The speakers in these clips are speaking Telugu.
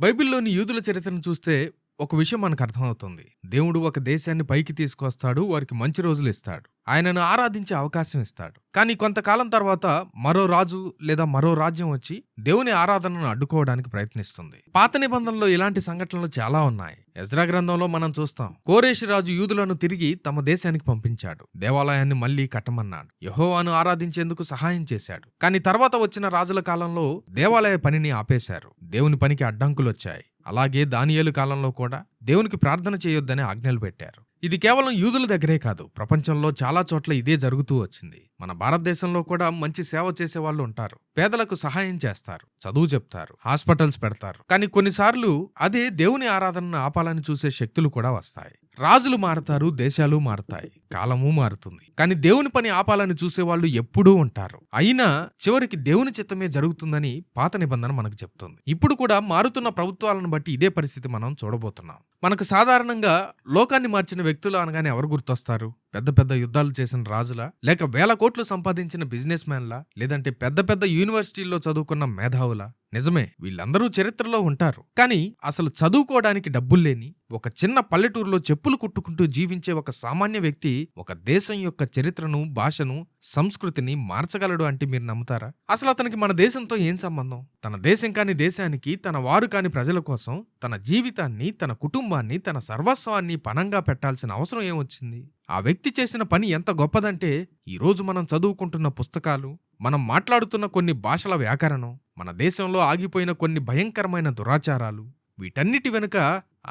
బైబిల్లోని యూదుల చరిత్రను చూస్తే ఒక విషయం మనకు అర్థమవుతుంది. దేవుడు ఒక దేశాన్ని పైకి తీసుకొస్తాడు, వారికి మంచి రోజులు ఇస్తాడు, ఆయనను ఆరాధించే అవకాశం ఇస్తాడు. కానీ కొంతకాలం తర్వాత మరో రాజు లేదా మరో రాజ్యం వచ్చి దేవుని ఆరాధనను అడ్డుకోవడానికి ప్రయత్నిస్తుంది. పాత నిబంధనలో ఇలాంటి సంఘటనలు చాలా ఉన్నాయి. ఎజ్రా గ్రంథంలో మనం చూస్తాం, కోరేషు రాజు యూదులను తిరిగి తమ దేశానికి పంపించాడు, దేవాలయాన్ని మళ్లీ కట్టమన్నాడు, యెహోవాను ఆరాధించేందుకు సహాయం చేశాడు. కానీ తర్వాత వచ్చిన రాజుల కాలంలో దేవాలయ పనిని ఆపేశారు, దేవుని పనికి అడ్డంకులొచ్చాయి. అలాగే దానియేలు కాలంలో కూడా దేవునికి ప్రార్థన చేయొద్దని ఆజ్ఞలు పెట్టారు. ఇది కేవలం యూదుల దగ్గరే కాదు, ప్రపంచంలో చాలా చోట్ల ఇదే జరుగుతూ వచ్చింది. మన భారతదేశంలో కూడా మంచి సేవ చేసే వాళ్ళు ఉంటారు, పేదలకు సహాయం చేస్తారు, చదువు చెప్తారు, హాస్పిటల్స్ పెడతారు. కానీ కొన్నిసార్లు అదే దేవుని ఆరాధనను ఆపాలని చూసే శక్తులు కూడా వస్తాయి. రాజులు మారతారు, దేశాలు మారతాయి, కాలము మారుతుంది. కానీ దేవుని పని ఆపాలని చూసేవాళ్ళు ఎప్పుడూ ఉంటారు. అయినా చివరికి దేవుని చిత్తమే జరుగుతుందని పాత నిబంధన మనకు చెప్తుంది. ఇప్పుడు కూడా మారుతున్న ప్రభుత్వాలను బట్టి ఇదే పరిస్థితి మనం చూడబోతున్నాం. మనకు సాధారణంగా లోకాన్ని మార్చిన వ్యక్తులు అనగానే ఎవరు గుర్తొస్తారు? పెద్ద పెద్ద యుద్ధాలు చేసిన రాజులా, లేక వేల కోట్లు సంపాదించిన బిజినెస్ మ్యాన్లా, లేదంటే పెద్ద పెద్ద యూనివర్సిటీల్లో చదువుకున్న మేధావులా? నిజమే, వీళ్ళందరూ చరిత్రలో ఉంటారు. కానీ అసలు చదువుకోవడానికి డబ్బుల్లేని ఒక చిన్న పల్లెటూరులో చెప్పులు కుట్టుకుంటూ జీవించే ఒక సామాన్య వ్యక్తి ఒక దేశం యొక్క చరిత్రను, భాషను, సంస్కృతిని మార్చగలడు అంటే మీరు నమ్ముతారా? అసలు అతనికి మన దేశంతో ఏం సంబంధం? తన దేశం కాని దేశానికి, తన వారు కాని ప్రజల కోసం తన జీవితాన్ని, తన కుటుంబాన్ని, తన సర్వస్వాన్ని పణంగా పెట్టాల్సిన అవసరం ఏమొచ్చింది? ఆ వ్యక్తి చేసిన పని ఎంత గొప్పదంటే, ఈరోజు మనం చదువుకుంటున్న పుస్తకాలు, మనం మాట్లాడుతున్న కొన్ని భాషల వ్యాకరణం, మన దేశంలో ఆగిపోయిన కొన్ని భయంకరమైన దురాచారాలు, వీటన్నిటి వెనుక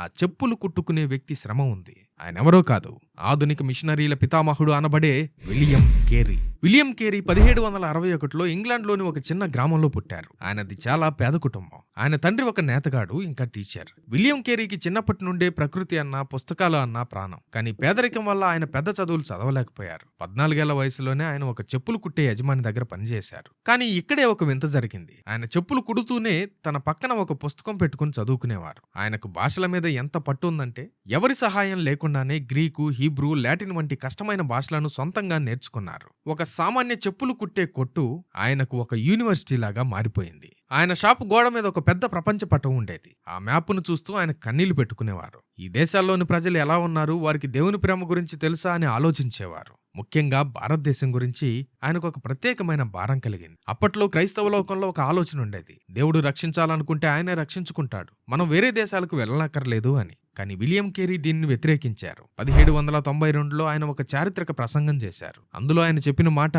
ఆ చెప్పులు కుట్టుకునే వ్యక్తి శ్రమ ఉంది. ఆయనెవరో కాదు, ఆధునిక మిషనరీల పితామహుడు అనబడే విలియం కేరీ. విలియం కేరీ 1761లో ఇంగ్లాండ్లోని ఒక చిన్న గ్రామంలో పుట్టారు. ఆయనది చాలా పేద కుటుంబం. ఆయన తండ్రి ఒక నేతగాడు, ఇంకా టీచర్. విలియం కేరీకి చిన్నప్పటి నుండే ప్రకృతి అన్నా, పుస్తకాలు అన్నా ప్రాణం. కానీ పేదరికం వల్ల ఆయన పెద్ద చదువులు చదవలేకపోయారు. 14 ఏళ్ల వయసులోనే ఆయన ఒక చెప్పులు కుట్టే యజమాని దగ్గర పనిచేశారు. కానీ ఇక్కడే ఒక వింత జరిగింది. ఆయన చెప్పులు కుడుతూనే తన పక్కన ఒక పుస్తకం పెట్టుకుని చదువుకునేవారు. ఆయనకు భాషల మీద ఎంత పట్టు ఉందంటే, ఎవరి సహాయం లేకుండానే గ్రీకు, హీబ్రూ, లాటిన్ వంటి కష్టమైన భాషలను సొంతంగా నేర్చుకున్నారు. ఒక సామాన్య చెప్పులు కుట్టే కొట్టు ఆయనకు ఒక యూనివర్సిటీ లాగా మారిపోయింది. ఆయన షాపు గోడ మీద ఒక పెద్ద ప్రపంచ పటం ఉండేది. ఆ మ్యాప్ను చూస్తూ ఆయన కన్నీళ్లు పెట్టుకునేవారు. ఈ దేశాల్లోని ప్రజలు ఎలా ఉన్నారు, వారికి దేవుని ప్రేమ గురించి తెలుసా అని ఆలోచించేవారు. ముఖ్యంగా భారతదేశం గురించి ఆయనకు ఒక ప్రత్యేకమైన భారం కలిగింది. అప్పట్లో క్రైస్తవ లోకంలో ఒక ఆలోచన ఉండేది, దేవుడు రక్షించాలనుకుంటే ఆయనే రక్షించుకుంటాడు, మనం వేరే దేశాలకు వెళ్ళనక్కర్లేదు అని. కానీ విలియం కేరీ దీన్ని వ్యతిరేకించారు. 1792లో ఆయన ఒక చారిత్రక ప్రసంగం చేశారు. అందులో ఆయన చెప్పిన మాట,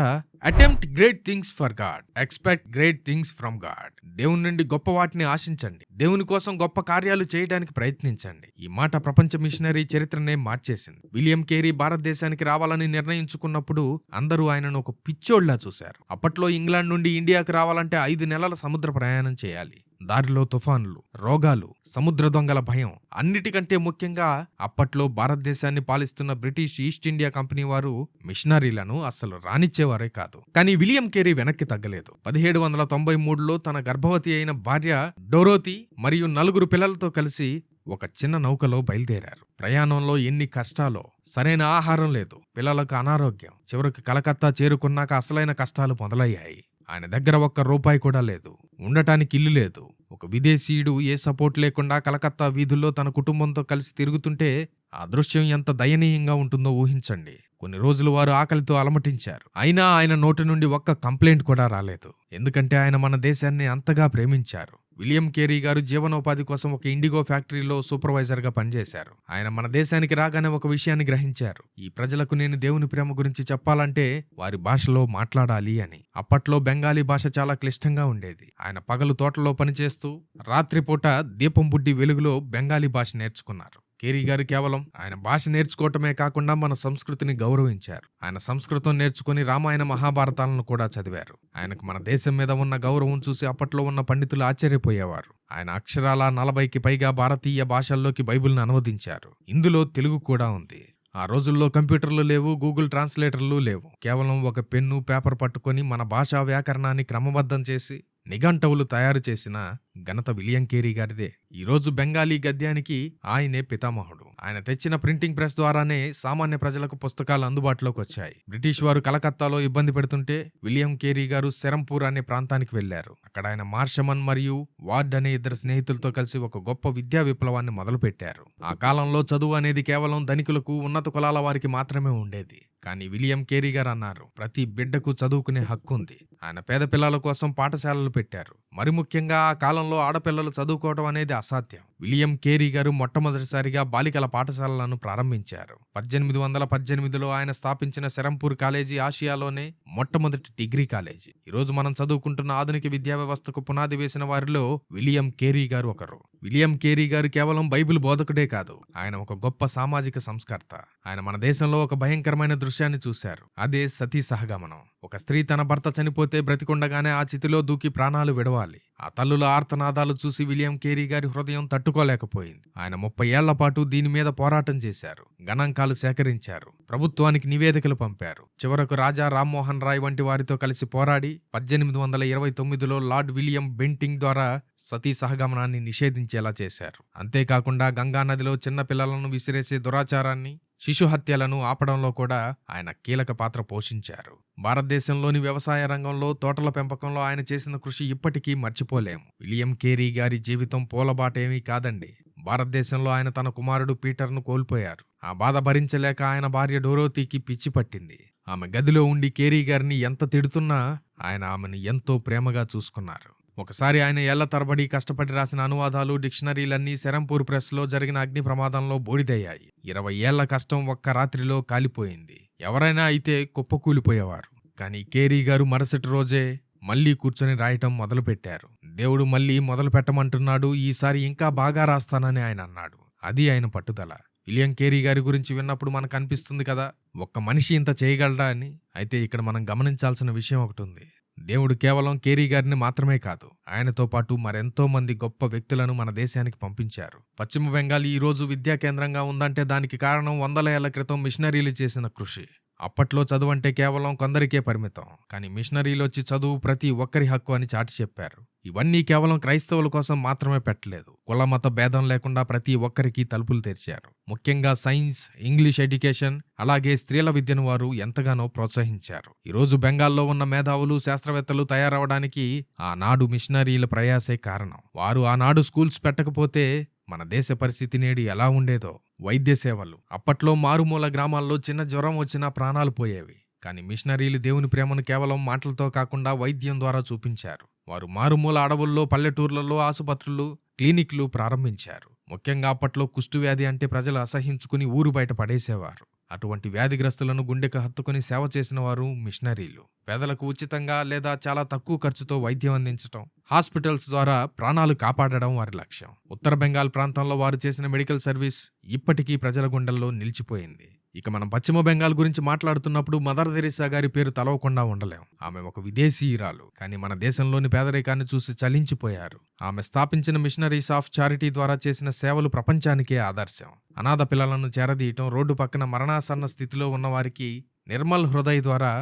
attempt great things for God, expect great things from God. దేవుని నుండి గొప్ప వాటిని ఆశించండి, దేవుని కోసం గొప్ప కార్యాలు చేయడానికి ప్రయత్నించండి. ఈ మాట ప్రపంచ మిషనరీ చరిత్రనే మార్చేసింది. విలియం కేరీ భారతదేశానికి రావాలని నిర్ణయించుకున్నప్పుడు అందరూ ఆయనను ఒక పిచ్చోళ్లా చూశారు. అప్పట్లో ఇంగ్లాండ్ నుండి ఇండియాకు రావాలంటే 5 నెలల సముద్ర ప్రయాణం చేయాలి. దారిలో తుఫాన్లు, రోగాలు, సముద్ర దొంగల భయం, అన్నిటికంటే ముఖ్యంగా అప్పట్లో భారతదేశాన్ని పాలిస్తున్న బ్రిటిష్ ఈస్ట్ ఇండియా కంపెనీ వారు మిషనరీలను అస్సలు రానిచ్చేవారే కాదు. కానీ విలియం కేరీ వెనక్కి తగ్గలేదు. 1793లో తన గర్భవతి అయిన భార్య డోరోతి మరియు 4 పిల్లలతో కలిసి ఒక చిన్న నౌకలో బయలుదేరారు. ప్రయాణంలో ఎన్ని కష్టాలో, సరైన ఆహారం లేదు, పిల్లలకు అనారోగ్యం, చివరికి కలకత్తా చేరుకున్నాక అసలైన కష్టాలు మొదలయ్యాయి. ఆయన దగ్గర ఒక్క రూపాయి కూడా లేదు, ఉండటానికి ఇల్లు లేదు. ఒక విదేశీయుడు ఏ సపోర్ట్ లేకుండా కలకత్తా వీధుల్లో తన కుటుంబంతో కలిసి తిరుగుతుంటే ఆ దృశ్యం ఎంత దయనీయంగా ఉంటుందో ఊహించండి. కొన్ని రోజులు వారు ఆకలితో అలమటించారు. అయినా ఆయన నోటి నుండి ఒక్క కంప్లైంట్ కూడా రాలేదు, ఎందుకంటే ఆయన మన దేశాన్ని అంతగా ప్రేమించారు. విలియం కేరీ గారు జీవనోపాధి కోసం ఒక ఇండిగో ఫ్యాక్టరీలో సూపర్వైజర్ గా పనిచేశారు. ఆయన మన దేశానికి రాగానే ఒక విషయాన్ని గ్రహించారు, ఈ ప్రజలకు నేను దేవుని ప్రేమ గురించి చెప్పాలంటే వారి భాషలో మాట్లాడాలి అని. అప్పట్లో బెంగాలీ భాష చాలా క్లిష్టంగా ఉండేది. ఆయన పగలు తోటలో పనిచేస్తూ రాత్రిపూట దీపం బుడ్డి వెలుగులో బెంగాలీ భాష నేర్చుకున్నారు. కేరీ గారు కేవలం ఆయన భాష నేర్చుకోవటమే కాకుండా మన సంస్కృతిని గౌరవించారు. ఆయన సంస్కృతం నేర్చుకుని రామాయణ మహాభారతాలను కూడా చదివారు. ఆయనకు మన దేశం మీద ఉన్న గౌరవం చూసి అప్పట్లో ఉన్న పండితులు ఆశ్చర్యపోయేవారు. ఆయన అక్షరాల 40కి పైగా భారతీయ భాషల్లోకి బైబిల్ను అనువదించారు. ఇందులో తెలుగు కూడా ఉంది. ఆ రోజుల్లో కంప్యూటర్లు లేవు, గూగుల్ ట్రాన్స్లేటర్లు లేవు. కేవలం ఒక పెన్ను, పేపర్ పట్టుకొని మన భాషా వ్యాకరణాన్ని క్రమబద్ధం చేసి నిఘంటువులు తయారు చేసిన ఘనత విలియం కేరీ గారిదే. ఈరోజు బెంగాలీ గద్యానికి ఆయనే పితామహుడు. ఆయన తెచ్చిన ప్రింటింగ్ ప్రెస్ ద్వారానే సామాన్య ప్రజలకు పుస్తకాలు అందుబాటులోకి వచ్చాయి. బ్రిటిష్ వారు కలకత్తాలో ఇబ్బంది పెడుతుంటే విలియం కేరీ గారు సెరంపూర్ అనే ప్రాంతానికి వెళ్లారు. అక్కడ ఆయన మార్షమన్ మరియు వార్డ్ అనే ఇద్దరు స్నేహితులతో కలిసి ఒక గొప్ప విద్యా విప్లవాన్ని మొదలుపెట్టారు. ఆ కాలంలో చదువు అనేది కేవలం ధనికులకు, ఉన్నత కులాల వారికి మాత్రమే ఉండేది. కానీ విలియం కేరీ గారు అన్నారు, ప్రతి బిడ్డకు చదువుకునే హక్కు ఉంది. ఆయన పేద పిల్లల కోసం పాఠశాలలు పెట్టారు. మరి ముఖ్యంగా ఆ కాలంలో ఆడపిల్లలు చదువుకోవడం అనేది అసాధ్యం. విలియం కేరీ గారు మొట్టమొదటిసారిగా బాలికల పాఠశాలలను ప్రారంభించారు. 1818లో ఆయన స్థాపించిన సెరంపూర్ కాలేజీ ఆసియాలోనే మొట్టమొదటి డిగ్రీ కాలేజీ. ఈరోజు మనం చదువుకుంటున్న ఆధునిక విద్యా వ్యవస్థకు పునాది వేసిన వారిలో విలియం కేరీ గారు ఒకరు. విలియం కేరీ గారు కేవలం బైబిల్ బోధకుడే కాదు, ఆయన ఒక గొప్ప సామాజిక సంస్కర్త. ఆయన మన దేశంలో ఒక భయంకరమైన దృశ్యాన్ని చూశారు. అదే సతీ సహగమనం. ఒక స్త్రీ తన భర్త చనిపోతే బ్రతికుండగానే ఆ చితిలో దూకి ప్రాణాలు విడవాలి. ఆ తల్లుల ఆర్తనాదాలు చూసి విలియం కేరీ గారి హృదయం తట్టుకోలేకపోయింది. ఆయన 30 ఏళ్ల పాటు దీని మీద పోరాటం చేశారు. గణాంకాలు సేకరించారు, ప్రభుత్వానికి నివేదికలు పంపారు. చివరకు రాజా రామ్మోహన్ రాయ్ వంటి వారితో కలిసి పోరాడి 1829లో లార్డ్ విలియం బెంటింగ్ ద్వారా సతీ సహగమనాన్ని నిషేధించేలా చేశారు. అంతేకాకుండా గంగా నదిలో చిన్న పిల్లలను విసిరేసే దురాచారాన్ని, శిశు హత్యలను ఆపడంలో కూడా ఆయన కీలక పాత్ర పోషించారు. భారతదేశంలోని వ్యవసాయ రంగంలో, తోటల పెంపకంలో ఆయన చేసిన కృషి ఇప్పటికీ మర్చిపోలేము. విలియం కేరీ గారి జీవితం పూలబాటేమీ కాదండి. భారతదేశంలో ఆయన తన కుమారుడు పీటర్ను కోల్పోయారు. ఆ బాధ భరించలేక ఆయన భార్య డోరోతీకి పిచ్చి పట్టింది. ఆమె గదిలో ఉండి కేరీ గారిని ఎంత తిడుతున్నా ఆయన ఆమెను ఎంతో ప్రేమగా చూసుకున్నారు. ఒకసారి ఆయన ఏళ్ల తరబడి కష్టపడి రాసిన అనువాదాలు, డిక్షనరీలన్నీ సెరంపూర్ ప్రెస్లో జరిగిన అగ్ని ప్రమాదంలో బూడిదయ్యాయి. 20 ఏళ్ల కష్టం ఒక్క రాత్రిలో కాలిపోయింది. ఎవరైనా అయితే కుప్పకూలిపోయేవారు. కానీ కేరీ గారు మరుసటి రోజే మళ్లీ కూర్చొని రాయటం మొదలుపెట్టారు. దేవుడు మళ్లీ మొదలు పెట్టమంటున్నాడు, ఈసారి ఇంకా బాగా రాస్తానని ఆయన అన్నాడు. అది ఆయన పట్టుదల. విలియం కేరీ గారి గురించి విన్నప్పుడు మనకు అనిపిస్తుంది కదా, ఒక్క మనిషి ఇంత చేయగలడా అని. అయితే ఇక్కడ మనం గమనించాల్సిన విషయం ఒకటి ఉంది. దేవుడు కేవలం కేరీ గారిని మాత్రమే కాదు, ఆయనతో పాటు మరెంతో మంది గొప్ప వ్యక్తులను మన దేశానికి పంపించారు. పశ్చిమ బెంగాల్ ఈ రోజు విద్యా కేంద్రంగా ఉందంటే దానికి కారణం 100 ఏళ్ల క్రితం మిషనరీలు చేసిన కృషి. అప్పట్లో చదువు అంటే కేవలం కొందరికే పరిమితం. కానీ మిషనరీలు వచ్చి చదువు ప్రతి ఒక్కరి హక్కు అని చాటి చెప్పారు. ఇవన్నీ కేవలం క్రైస్తవుల కోసం మాత్రమే పెట్టలేదు. కుల మత భేదం లేకుండా ప్రతి ఒక్కరికి తలుపులు తెరిచారు. ముఖ్యంగా సైన్స్, ఇంగ్లీష్ ఎడ్యుకేషన్, అలాగే స్త్రీల విద్యను వారు ఎంతగానో ప్రోత్సహించారు. ఈరోజు బెంగాల్లో ఉన్న మేధావులు, శాస్త్రవేత్తలు తయారవడానికి ఆనాడు మిషనరీల ప్రయాసే కారణం. వారు ఆనాడు స్కూల్స్ పెట్టకపోతే మన దేశ పరిస్థితి నేడు ఎలా ఉండేదో. వైద్య సేవలు అప్పట్లో మారుమూల గ్రామాల్లో చిన్న జ్వరం వచ్చినా ప్రాణాలు పోయేవి. కానీ మిషనరీలు దేవుని ప్రేమను కేవలం మాటలతో కాకుండా వైద్యం ద్వారా చూపించారు. వారు మారుమూల అడవుల్లో, పల్లెటూర్లలో ఆసుపత్రులు, క్లినిక్లు ప్రారంభించారు. ముఖ్యంగా అప్పట్లో కుష్ఠవ్యాధి అంటే ప్రజలు అసహించుకుని ఊరు బయట పడేసేవారు. అటువంటి వ్యాధిగ్రస్తులను గుండెకు హత్తుకుని సేవ చేసిన వారు మిషనరీలు. పేదలకు ఉచితంగా లేదా చాలా తక్కువ ఖర్చుతో వైద్యం అందించడం, హాస్పిటల్స్ ద్వారా ప్రాణాలు కాపాడడం వారి లక్ష్యం. ఉత్తర బెంగాల్ ప్రాంతంలో వారు చేసిన మెడికల్ సర్వీస్ ఇప్పటికీ ప్రజల గుండెల్లో నిలిచిపోయింది. ఇక మనం పశ్చిమ బెంగాల్ గురించి మాట్లాడుతున్నప్పుడు మదర్ తెరీసా గారి పేరు తలవకుండా ఉండలేం. ఆమె ఒక విదేశీయురాలు, కానీ మన దేశంలోని పేదరికాన్ని చూసి చలించిపోయారు. ఆమె స్థాపించిన మిషనరీస్ ఆఫ్ చారిటీ ద్వారా చేసిన సేవలు ప్రపంచానికే ఆదర్శం. అనాథ పిల్లలను చేరదీయటం, రోడ్డు పక్కన మరణాసన్న స్థితిలో ఉన్నవారికి నిర్మల్ హృదయ్ ద్వారా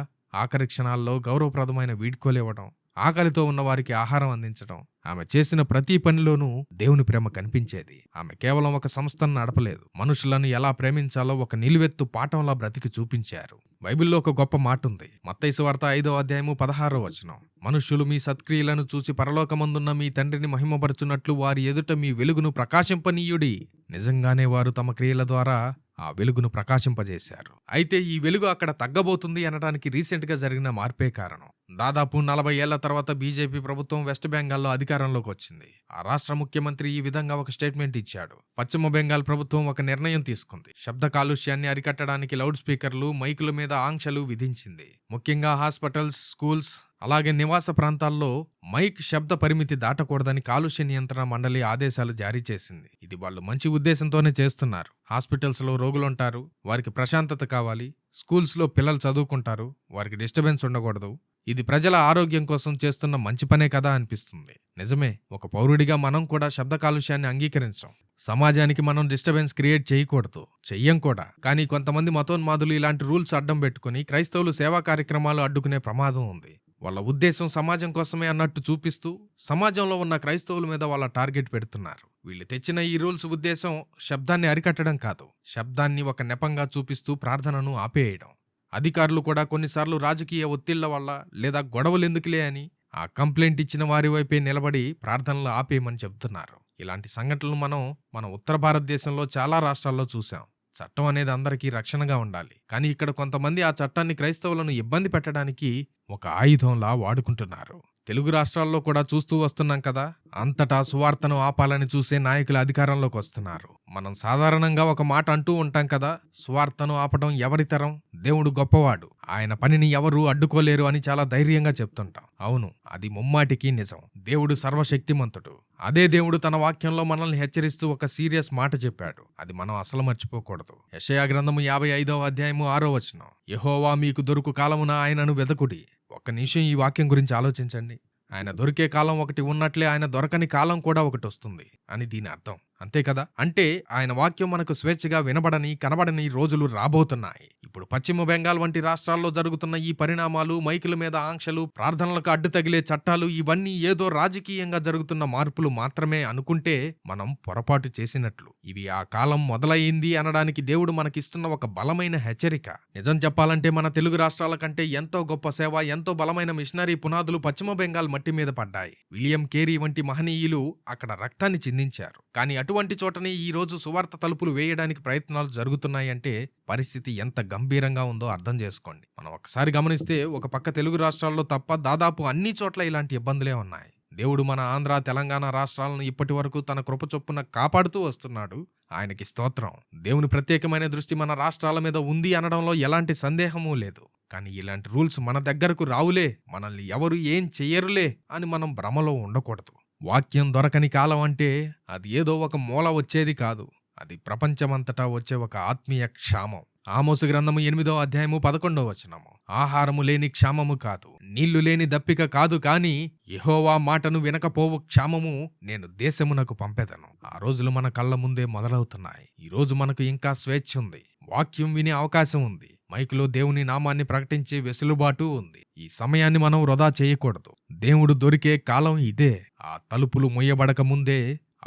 ఆఖరి క్షణాల్లో గౌరవప్రదమైన వీడ్కోలివ్వడం, ఆకలితో ఉన్నవారికి ఆహారం అందించడం. ఆమె చేసిన ప్రతి పనిలోనూ దేవుని ప్రేమ కనిపించేది. ఆమె కేవలం ఒక సంస్థను నడపలేదు, మనుషులను ఎలా ప్రేమించాలో ఒక నిలువెత్తు పాఠంలా బ్రతికి చూపించారు. బైబిల్లో ఒక గొప్ప మాట ఉంది. మత్తయి సువార్త 5వ అధ్యాయము 16వ వచనం. మనుష్యులు మీ సత్క్రియలను చూసి పరలోకమందున్న మీ తండ్రిని మహిమపరచున్నట్లు వారి ఎదుట మీ వెలుగును ప్రకాశింపనీయుడి. నిజంగానే వారు తమ క్రియల ద్వారా ఆ వెలుగును ప్రకాశింపజేశారు. అయితే ఈ వెలుగు అక్కడ తగ్గబోతుంది అనడానికి రీసెంట్ గా జరిగిన మార్పే కారణం. దాదాపు 40 ఏళ్ల తర్వాత బీజేపీ ప్రభుత్వం వెస్ట్ బెంగాల్లో అధికారంలోకి వచ్చింది. ఆ రాష్ట్ర ముఖ్యమంత్రి ఈ విధంగా ఒక స్టేట్మెంట్ ఇచ్చాడు. పశ్చిమ బెంగాల్ ప్రభుత్వం ఒక నిర్ణయం తీసుకుంది. శబ్ద కాలుష్యాన్ని అరికట్టడానికి లౌడ్ స్పీకర్లు, మైకుల మీద ఆంక్షలు విధించింది. ముఖ్యంగా హాస్పిటల్స్, స్కూల్స్, అలాగే నివాస ప్రాంతాల్లో మైక్ శబ్ద పరిమితి దాటకూడదని కాలుష్య నియంత్రణ మండలి ఆదేశాలు జారీ చేసింది. ఇది వాళ్ళు మంచి ఉద్దేశంతోనే చేస్తున్నారు. హాస్పిటల్స్ లో రోగులుంటారు, వారికి ప్రశాంతత కావాలి. స్కూల్స్ లో పిల్లలు చదువుకుంటారు, వారికి డిస్టర్బెన్స్ ఉండకూడదు. ఇది ప్రజల ఆరోగ్యం కోసం చేస్తున్న మంచి పనే కదా అనిపిస్తుంది. నిజమే, ఒక పౌరుడిగా మనం కూడా శబ్ద కాలుష్యాన్ని అంగీకరించాం. సమాజానికి మనం డిస్టర్బెన్స్ క్రియేట్ చేయకూడదు, చెయ్యం కూడా. కానీ కొంతమంది మతోన్మాదులు ఇలాంటి రూల్స్ అడ్డం పెట్టుకుని క్రైస్తవులు సేవా కార్యక్రమాలు అడ్డుకునే ప్రమాదం ఉంది. వాళ్ళ ఉద్దేశం సమాజం కోసమే అన్నట్టు చూపిస్తూ సమాజంలో ఉన్న క్రైస్తవుల మీద వాళ్ళ టార్గెట్ పెడుతున్నారు. వీళ్ళు తెచ్చిన ఈ రూల్స్ ఉద్దేశం శబ్దాన్ని అరికట్టడం కాదు, శబ్దాన్ని ఒక నెపంగా చూపిస్తూ ప్రార్థనను ఆపేయడం. అధికారులు కూడా కొన్నిసార్లు రాజకీయ ఒత్తిళ్ల వల్ల లేదా గొడవలెందుకులే అని ఆ కంప్లైంట్ ఇచ్చిన వారి వైపే నిలబడి ప్రార్థనలు ఆపేయమని చెబుతున్నారు. ఇలాంటి సంఘటనలు మనం మన ఉత్తర భారతదేశంలో చాలా రాష్ట్రాల్లో చూసాం. చట్టం అనేది అందరికీ రక్షణగా ఉండాలి, కానీ ఇక్కడ కొంతమంది ఆ చట్టాన్ని క్రైస్తవులను ఇబ్బంది పెట్టడానికి ఒక ఆయుధంలా వాడుకుంటున్నారు. తెలుగు రాష్ట్రాల్లో కూడా చూస్తూ వస్తున్నాం కదా, అంతటా సువార్తను ఆపాలని చూసే నాయకులు అధికారంలోకి వస్తున్నారు. మనం సాధారణంగా ఒక మాట అంటూ ఉంటాం కదా, సువార్తను ఆపడం ఎవరితరం, దేవుడు గొప్పవాడు, ఆయన పనిని ఎవరూ అడ్డుకోలేరు అని చాలా ధైర్యంగా చెప్తుంటాం. అవును, అది ముమ్మాటికి నిజం. దేవుడు సర్వశక్తిమంతుడు. అదే దేవుడు తన వాక్యంలో మనల్ని హెచ్చరిస్తూ ఒక సీరియస్ మాట చెప్పాడు. అది మనం అసలు మర్చిపోకూడదు. యెషయా గ్రంథము 55వ అధ్యాయము 6వ వచనం, యెహోవా మీకు దొరుకు కాలమున ఆయనను వెదకుడి. ఒక్క నిమిషం ఈ వాక్యం గురించి ఆలోచించండి. ఆయన దొరికే కాలం ఒకటి ఉన్నట్లే ఆయన దొరకని కాలం కూడా ఒకటి వస్తుంది అని దీని అర్థం. అంతే కదా? అంటే ఆయన వాక్యం మనకు స్వేచ్ఛగా వినబడని కనబడని రోజులు రాబోతున్నాయి. ఇప్పుడు పశ్చిమ బెంగాల్ వంటి రాష్ట్రాల్లో జరుగుతున్న ఈ పరిణామాలు, మైకుల మీద ఆంక్షలు, ప్రార్థనలకు అడ్డు తగిలే చట్టాలు, ఇవన్నీ ఏదో రాజకీయంగా జరుగుతున్న మార్పులు మాత్రమే అనుకుంటే మనం పొరపాటు చేసినట్లు. ఇవి ఆ కాలం మొదలయ్యింది అనడానికి దేవుడు మనకిస్తున్న ఒక బలమైన హెచ్చరిక. నిజం చెప్పాలంటే మన తెలుగు రాష్ట్రాల కంటే ఎంతో గొప్ప సేవ, ఎంతో బలమైన మిషనరీ పునాదులు పశ్చిమ బెంగాల్ మట్టి మీద పడ్డాయి. విలియం కేరీ వంటి మహనీయులు అక్కడ రక్తాన్ని చిందించారు. కానీ అటువంటి చోటనే ఈ రోజు సువార్త తలుపులు వేయడానికి ప్రయత్నాలు జరుగుతున్నాయంటే పరిస్థితి ఎంత గంభీరంగా ఉందో అర్థం చేసుకోండి. మనం ఒకసారి గమనిస్తే ఒక పక్క తెలుగు రాష్ట్రాల్లో తప్ప దాదాపు అన్ని చోట్ల ఇలాంటి ఇబ్బందులే ఉన్నాయి. దేవుడు మన ఆంధ్ర, తెలంగాణ రాష్ట్రాలను ఇప్పటి వరకు తన కృప చొప్పున కాపాడుతూ వస్తున్నాడు. ఆయనకి స్తోత్రం. దేవుని ప్రత్యేకమైన దృష్టి మన రాష్ట్రాల మీద ఉంది అనడంలో ఎలాంటి సందేహమూ లేదు. కానీ ఇలాంటి రూల్స్ మన దగ్గరకు రావులే, మనల్ని ఎవరు ఏం చెయ్యరులే అని మనం భ్రమలో ఉండకూడదు. వాక్యం దొరకని కాలం అంటే అది ఏదో ఒక మూల వచ్చేది కాదు, అది ప్రపంచమంతటా వచ్చే ఒక ఆత్మీయ క్షామం. ఆమోసు గ్రంథము 8వ అధ్యాయము 11వ వచనము, ఆహారము లేని క్షామము కాదు, నీళ్లు లేని దప్పిక కాదు, కాని యెహోవా మాటను వినకపోవు క్షామము నేను దేశమునకు పంపెదను. ఆ రోజులు మన కళ్ళ ముందే మొదలవుతున్నాయి. ఈ రోజు మనకు ఇంకా స్వేచ్ఛ ఉంది, వాక్యం వినే అవకాశం ఉంది, మైకులో దేవుని నామాన్ని ప్రకటించే వెసులుబాటు ఉంది. ఈ సమయాన్ని మనం వృధా చేయకూడదు. దేవుడు దొరికే కాలం ఇదే. ఆ తలుపులు మొయ్యబడక ముందే,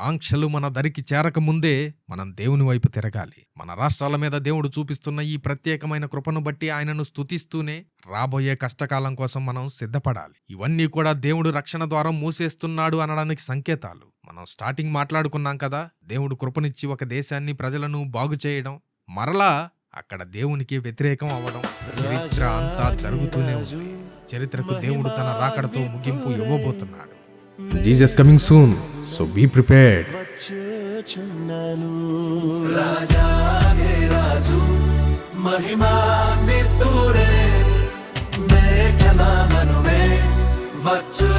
ఆంక్షలు మన దరికి చేరక ముందే మనం దేవుని వైపు తిరగాలి. మన రాష్ట్రాల మీద దేవుడు చూపిస్తున్న ఈ ప్రత్యేకమైన కృపను బట్టి ఆయనను స్తుతిస్తూనే రాబోయే కష్టకాలం కోసం మనం సిద్ధపడాలి. ఇవన్నీ కూడా దేవుడు రక్షణ ద్వారం మూసేస్తున్నాడు అనడానికి సంకేతాలు. మనం స్టార్టింగ్ మాట్లాడుకున్నాం కదా, దేవుడు కృపనిచ్చి ఒక దేశాన్ని, ప్రజలను బాగు చేయడం, మరలా అక్కడ దేవునికి వ్యతిరేకం అవ్వడం, చరిత్ర అంతా జరుగుతూనే ఉంది. చరిత్రకు దేవుడు తన రాకడతో ముగింపు ఇవ్వబోతున్నాడు. Jesus coming soon, so be prepared. రాజాగే రాజు మహిమాన్వితుడే, మేఘనామనుమే వచ్చు